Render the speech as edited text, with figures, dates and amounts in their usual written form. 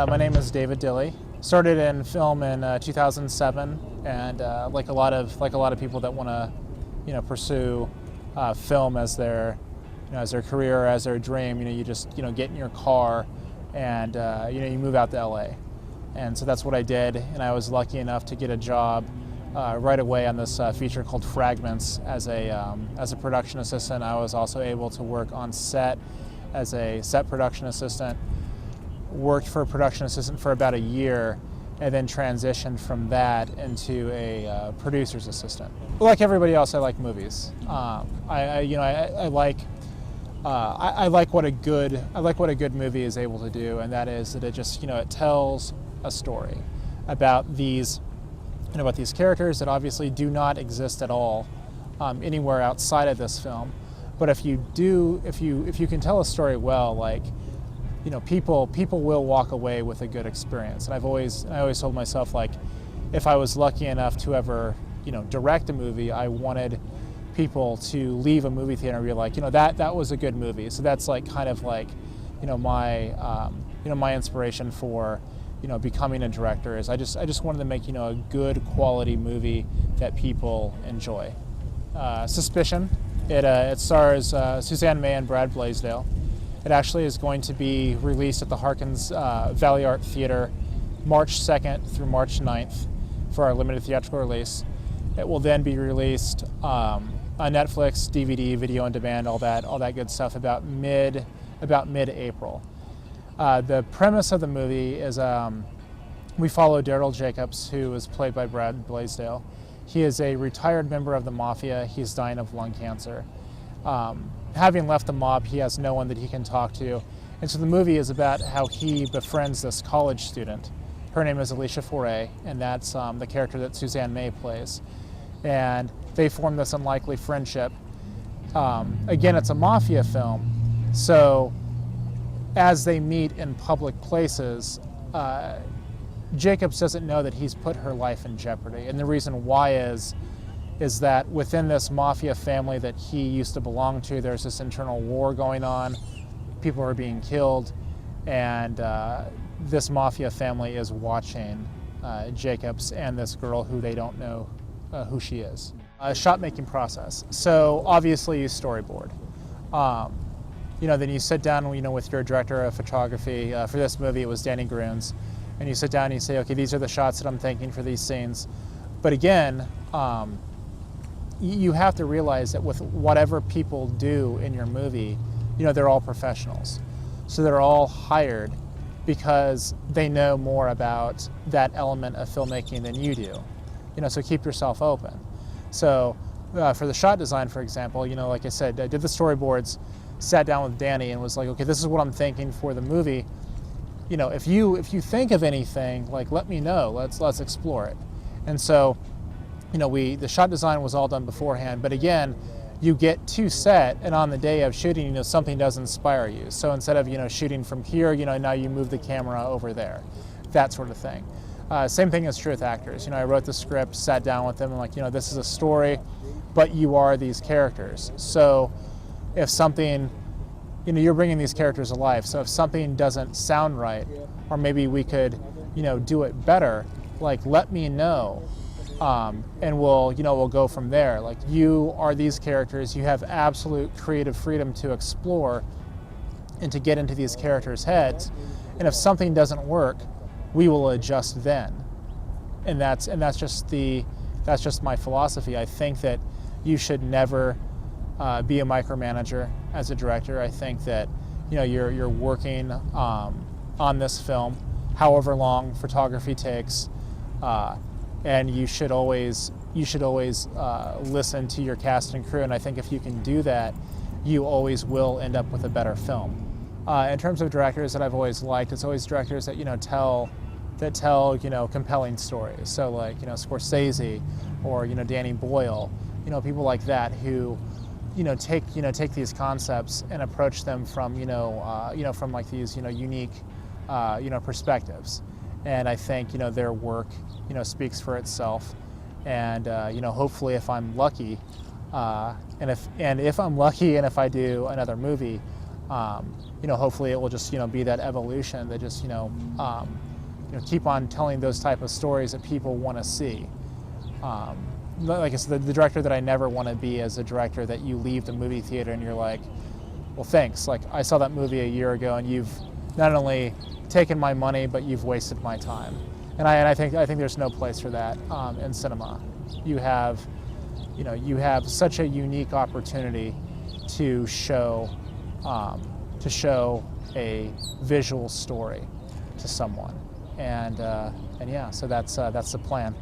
My name is David Dilley. Started in film in 2007, and like a lot of people that want to, pursue film as their, as their career, as their dream. You just get in your car, and you move out to LA, and so that's what I did. And I was lucky enough to get a job right away on this feature called Fragments as a production assistant. I was also able to work on set as a set production assistant. Worked for a production assistant for about a year, and then transitioned from that into a producer's assistant. Like everybody else, I like movies. I like what a good movie is able to do, and that is that it just it tells a story about these characters that obviously do not exist at all anywhere outside of this film. But if you can tell a story well, like people will walk away with a good experience. And I always told myself, like, if I was lucky enough to ever direct a movie, I wanted people to leave a movie theater and be like, that was a good movie. So that's like kind of like my inspiration for becoming a director is I just wanted to make a good quality movie that people enjoy. Suspicion. It stars Suzanne May and Brad Blaisdell. It actually is going to be released at the Harkins Valley Art Theater March 2nd through March 9th for our limited theatrical release. It will then be released on Netflix, DVD, video on demand, all that good stuff about mid-April. The premise of the movie is we follow Daryl Jacobs, who is played by Brad Blaisdell. He is a retired member of the mafia. He's dying of lung cancer. Having left the mob, he has no one that he can talk to. And so the movie is about how he befriends this college student. Her name is Alicia Foray, and that's the character that Suzanne May plays. And they form this unlikely friendship. Again, it's a mafia film, so as they meet in public places, Jacobs doesn't know that he's put her life in jeopardy. And the reason why is that within this mafia family that he used to belong to, there's this internal war going on. People are being killed, and this mafia family is watching Jacobs and this girl who they don't know who she is. Shot-making process. So obviously you storyboard. Then you sit down with your director of photography. For this movie, it was Danny Grunes. And you sit down and you say, okay, these are the shots that I'm thinking for these scenes. But again, you have to realize that with whatever people do in your movie, they're all professionals. So they're all hired because they know more about that element of filmmaking than you do. So keep yourself open. So for the shot design, for example, like I said, I did the storyboards, sat down with Danny and was like, okay, this is what I'm thinking for the movie. If you think of anything, like, let me know. Let's explore it. And so, the shot design was all done beforehand. But again, you get to set, and on the day of shooting, something does inspire you. So instead of shooting from here, now you move the camera over there, that sort of thing. Same thing is true with actors. I wrote the script, sat down with them, and like, this is a story, but you are these characters. So if something, you're bringing these characters alive. So if something doesn't sound right, or maybe we could, do it better, like, let me know, and we'll go from there. Like, you are these characters. You have absolute creative freedom to explore and to get into these characters' heads. And if something doesn't work, we will adjust then. And that's just my philosophy. I think that you should never be a micromanager as a director. I think that you're working on this film, however long photography takes, and you should always listen to your cast and crew. And I think if you can do that, you always will end up with a better film. In terms of directors that I've always liked, it's always directors that tell compelling stories. So like Scorsese or Danny Boyle, people like that who take these concepts and approach them from from like these unique perspectives. And I think their work speaks for itself. And hopefully, if I'm lucky, and if I'm lucky, and if I do another movie, hopefully it will just, be that evolution that just, keep on telling those type of stories that people want to see. Like I said, the director that I never want to be is a director that you leave the movie theater and you're like, well, thanks. Like, I saw that movie a year ago, and you've not only taken my money, but you've wasted my time. And I think there's no place for that in cinema. You have such a unique opportunity to show a visual story to someone, and yeah, so that's the plan.